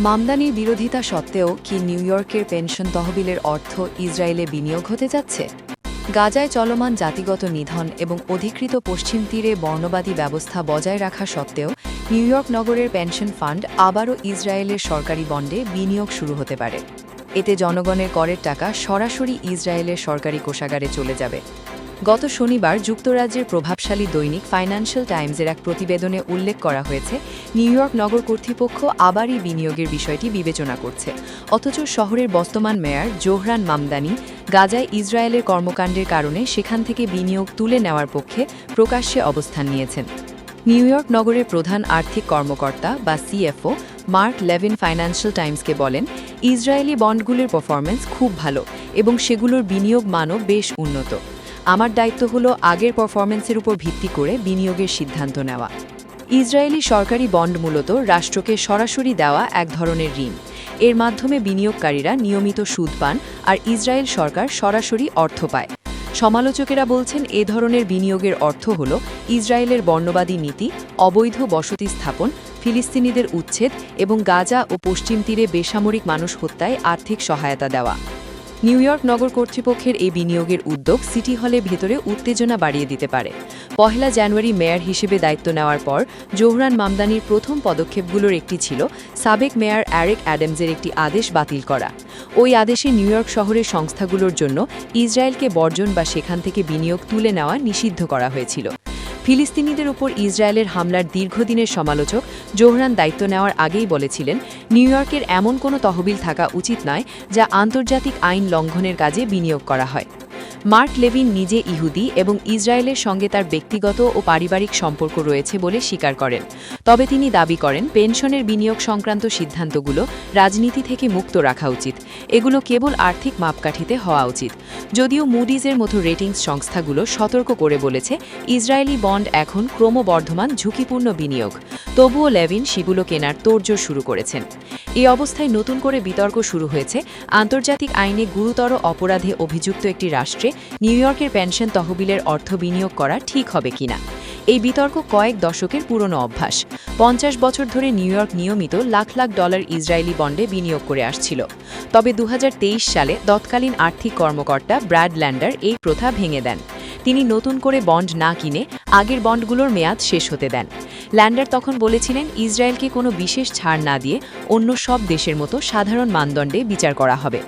মামদানির বিরোধিতা সত্ত্বেও কি নিউ ইয়র্কের পেনশন তহবিলের অর্থ ইসরায়েলে বিনিয়োগ হতে যাচ্ছে? গাজায় চলমান জাতিগত নিধন এবং অধিকৃত পশ্চিম তীরে বর্ণবাদী ব্যবস্থা বজায় রাখা সত্ত্বেও নিউ ইয়র্ক নগরের পেনশন ফান্ড আবারও ইসরায়েলের সরকারি বন্ডে বিনিয়োগ শুরু হতে পারে। এতে জনগণের করের টাকা সরাসরি ইসরায়েলের সরকারি কোষাগারে চলে যাবে। গত শনিবার যুক্তরাজ্যের প্রভাবশালী দৈনিক ফাইন্যান্সিয়াল টাইমসের এক প্রতিবেদনে উল্লেখ করা হয়েছে, নিউ ইয়র্ক নগর কর্তৃপক্ষ আবারই বিনিয়োগের বিষয়টি বিবেচনা করছে। অথচ শহরের বর্তমান মেয়র জোহরান মামদানি গাজায় ইসরায়েলের কর্মকাণ্ডের কারণে সেখান থেকে বিনিয়োগ তুলে নেওয়ার পক্ষে প্রকাশ্যে অবস্থান নিয়েছেন। নিউ ইয়র্ক নগরের প্রধান আর্থিক কর্মকর্তা বা সিএফও মার্ক লেভিন ফাইন্যান্সিয়াল টাইমসকে বলেন, ইসরায়েলি বন্ডগুলির পারফরম্যান্স খুব ভালো এবং সেগুলোর বিনিয়োগ মানও বেশ উন্নত। আমার দায়িত্ব হলো আগের পারফরম্যান্সের উপর ভিত্তি করে বিনিয়োগের সিদ্ধান্ত নেওয়া। ইসরায়েলি সরকারি বন্ড মূলত রাষ্ট্রকে সরাসরি দেওয়া এক ধরনের ঋণ। এর মাধ্যমে বিনিয়োগকারীরা নিয়মিত সুদ পান আর ইসরায়েল সরকার সরাসরি অর্থ পায়। সমালোচকেরা বলছেন, এ ধরনের বিনিয়োগের অর্থ হল ইসরায়েলের বর্ণবাদী নীতি, অবৈধ বসতি স্থাপন, ফিলিস্তিনিদের উচ্ছেদ এবং গাজা ও পশ্চিম তীরে বেসামরিক মানুষ হত্যায় আর্থিক সহায়তা দেওয়া। নিউ ইয়র্ক নগর কর্তৃপক্ষের এই বিনিয়োগের উদ্যোগ সিটি হলের ভেতরে উত্তেজনা বাড়িয়ে দিতে পারে। 1 জানুয়ারি মেয়র হিসেবে দায়িত্ব নেওয়ার পর জোহরান মামদানির প্রথম পদক্ষেপগুলোর একটি ছিল সাবেক মেয়র এরিক অ্যাডামসের একটি আদেশ বাতিল করা। ওই আদেশে নিউ ইয়র্ক শহরের সংস্থাগুলোর জন্য ইসরায়েলকে বর্জন বা সেখান থেকে বিনিয়োগ তুলে নেওয়া নিষিদ্ধ করা হয়েছিল। ফিলিস্তিনিদের উপর ইসরায়েলের হামলার দীর্ঘদিনের সমালোচক জোহরান দায়িত্ব নেওয়ার আগেই বলেছিলেন, নিউ ইয়র্কের এমন কোনো তহবিল থাকা উচিত নয় যা আন্তর্জাতিক আইন লঙ্ঘনের কাজে বিনিয়োগ করা হয়। মার্ক লেভিন নিজে ইহুদি এবং ইসরায়েলের সঙ্গে তার ব্যক্তিগত ও পারিবারিক সম্পর্ক রয়েছে বলে স্বীকার করেন। তবে তিনি দাবি করেন, পেনশনের বিনিয়োগ সংক্রান্ত সিদ্ধান্তগুলো রাজনীতি থেকে মুক্ত রাখা উচিত। এগুলো কেবল আর্থিক মাপকাঠিতে হওয়া উচিত। যদিও মুডিজের মতো রেটিংস সংস্থাগুলো সতর্ক করে বলেছে, ইসরায়েলি বন্ড এখন ক্রমবর্ধমান ঝুঁকিপূর্ণ বিনিয়োগ। তবুও লেভিন সেগুলো কেনার তোড়জোড় শুরু করেছেন। এই অবস্থায় নতুন করে বিতর্ক শুরু হয়েছে, আন্তর্জাতিক আইনে গুরুতর অপরাধে অভিযুক্ত একটি রাষ্ট্রে নিউ ইয়র্কের পেনশন তহবিলের অর্থ বিনিয়োগ করা ঠিক হবে কিনা। এই বিতর্ক কয়েক দশকের পুরনো অভ্যাস। 50 বছর ধরে নিউ ইয়র্ক নিয়মিত লাখ লাখ ডলার ইসরায়েলি বন্ডে বিনিয়োগ করে আসছিল। তবে 2023 সালে তৎকালীন আর্থিক কর্মকর্তা ব্র্যাড ল্যান্ডার এই প্রথা ভেঙে দেন। তিনি নতুন করে বন্ড না কিনে আগের বন্ডগুলোর মেয়াদ শেষ হতে দেন। ল্যান্ডার তখন বলেছিলেন, ইসরায়েলকে কোনো বিশেষ ছাড় না দিয়ে অন্য সব দেশের মতো সাধারণ মানদণ্ডে বিচার করা হবে।